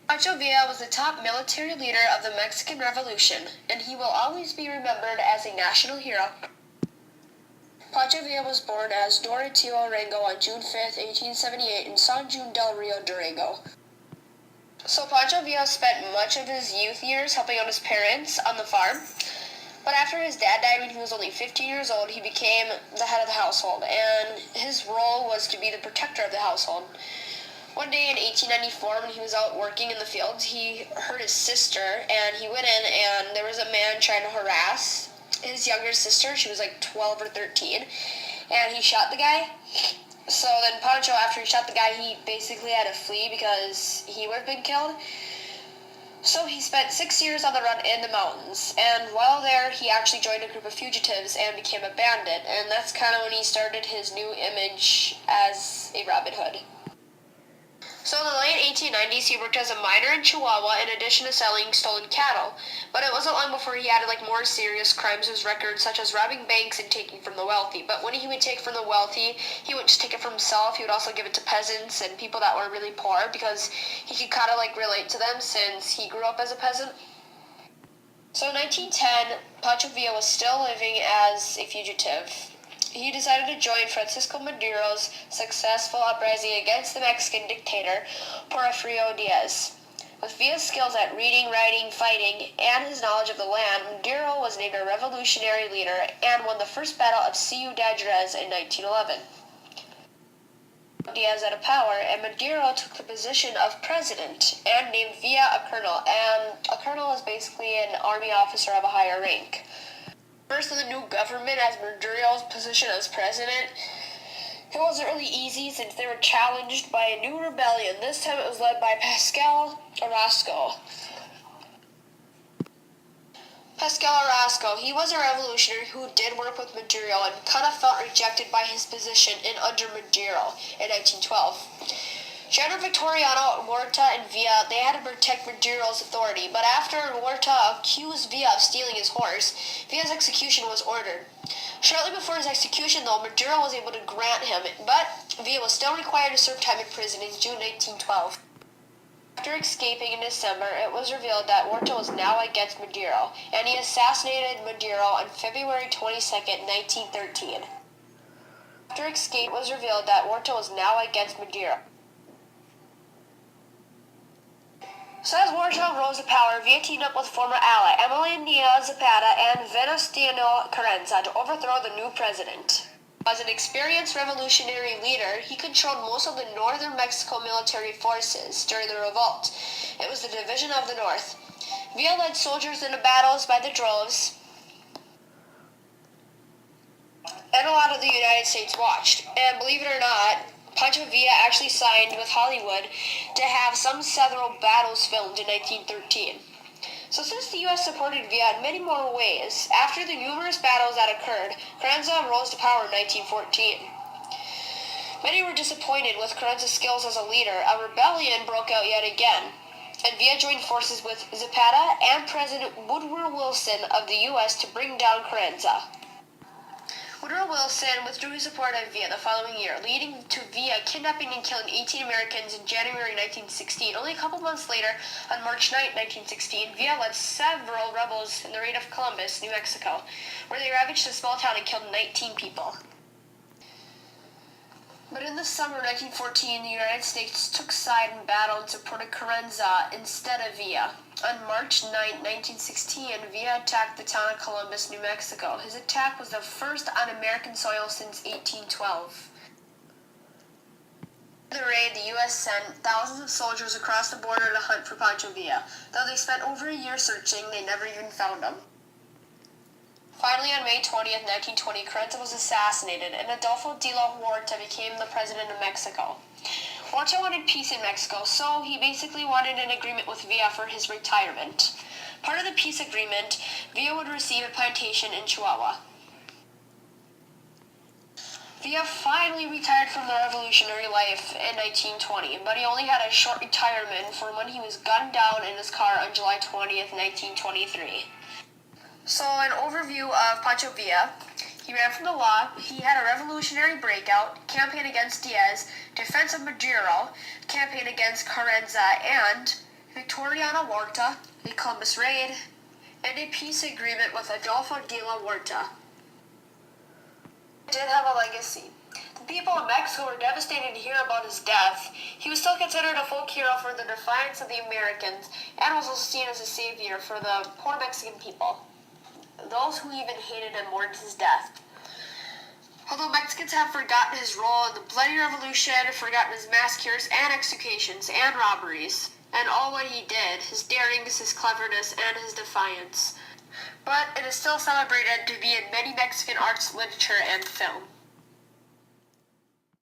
Pancho Villa was the top military leader of the Mexican Revolution, and he will always be remembered as a national hero. Pancho Villa was born as Doroteo Arango on June 5, 1878 in San Juan del Rio, Durango. So Pancho Villa spent much of his youth years helping out his parents on the farm. But after his dad died when he was only 15 years old, he became the head of the household, and his role was to be the protector of the household. One day in 1894, when he was out working in the fields, he heard his sister, and he went in, and there was a man trying to harass his younger sister. She was like 12 or 13, and he shot the guy. So then Pancho, after he shot the guy, he basically had to flee because he would have been killed. So he spent 6 years on the run in the mountains, and while there, he actually joined a group of fugitives and became a bandit, and that's kind of when he started his new image as a Robin Hood. So in the late 1890s, he worked as a miner in Chihuahua in addition to selling stolen cattle. But it wasn't long before he added more serious crimes to his record, such as robbing banks and taking from the wealthy. But when he would take from the wealthy, he wouldn't just take it for himself. He would also give it to peasants and people that were really poor because he could kind of relate to them since he grew up as a peasant. So in 1910, Pancho Villa was still living as a fugitive. He decided to join Francisco Maduro's successful uprising against the Mexican dictator, Porfirio Diaz. With Villa's skills at reading, writing, fighting, and his knowledge of the land, Maduro was named a revolutionary leader and won the first battle of Ciudad Juarez in 1911. Diaz out of power, and Maduro took the position of president and named Villa a colonel, and a colonel is basically an army officer of a higher rank. First in the new government as Maduro's position as president, it wasn't really easy since they were challenged by a new rebellion. This time it was led by Pascual Orozco. Pascual Orozco, he was a revolutionary who did work with Maduro and kind of felt rejected by his position under Maduro in 1912. General Victoriano, Huerta, and Villa, they had to protect Maduro's authority, but after Huerta accused Villa of stealing his horse, Villa's execution was ordered. Shortly before his execution, though, Maduro was able to grant him, but Villa was still required to serve time in prison in June 1912. After escaping in December, it was revealed that Huerta was now against Maduro, and he assassinated Maduro on February 22, 1913. After escape, it was revealed that Huerta was now against Maduro. So as Huerta rose to power, Villa teamed up with former ally Emiliano Zapata and Venustiano Carranza to overthrow the new president. As an experienced revolutionary leader, he controlled most of the northern Mexico military forces during the revolt. It was the Division of the North. Villa led soldiers into battles by the droves, and a lot of the United States watched. And believe it or not, Pancho Villa actually signed with Hollywood to have some several battles filmed in 1913. So since the U.S. supported Villa in many more ways, after the numerous battles that occurred, Carranza rose to power in 1914. Many were disappointed with Carranza's skills as a leader. A rebellion broke out yet again, and Villa joined forces with Zapata and President Woodrow Wilson of the U.S. to bring down Carranza. Woodrow Wilson withdrew his support of Villa the following year, leading to Villa kidnapping and killing 18 Americans in January 1916. Only a couple months later, on March 9, 1916, Villa led several rebels in the raid of Columbus, New Mexico, where they ravaged a small town and killed 19 people. But in the summer of 1914, the United States took side in battle and supported Carranza instead of Villa. On March 9, 1916, Villa attacked the town of Columbus, New Mexico. His attack was the first on American soil since 1812. In the raid, the U.S. sent thousands of soldiers across the border to hunt for Pancho Villa. Though they spent over a year searching, they never even found him. Finally, on May 20th, 1920, Carranza was assassinated, and Adolfo de la Huerta became the president of Mexico. Huerta wanted peace in Mexico, so he basically wanted an agreement with Villa for his retirement. Part of the peace agreement, Villa would receive a plantation in Chihuahua. Villa finally retired from the revolutionary life in 1920, but he only had a short retirement from when he was gunned down in his car on July 20th, 1923. So an overview of Pancho Villa. He ran from the law, he had a revolutionary breakout, campaign against Diaz, defense of Maduro, campaign against Carranza, and Victoriana Huerta, a Columbus raid, and a peace agreement with Adolfo de la Huerta. He did have a legacy. The people of Mexico were devastated to hear about his death. He was still considered a folk hero for the defiance of the Americans, and was also seen as a savior for the poor Mexican people. Those who even hated him mourned his death. Although Mexicans have forgotten his role in the bloody revolution, forgotten his massacres and executions and robberies, and all what he did, his darings, his cleverness, and his defiance. But it is still celebrated to be in many Mexican arts, literature, and film.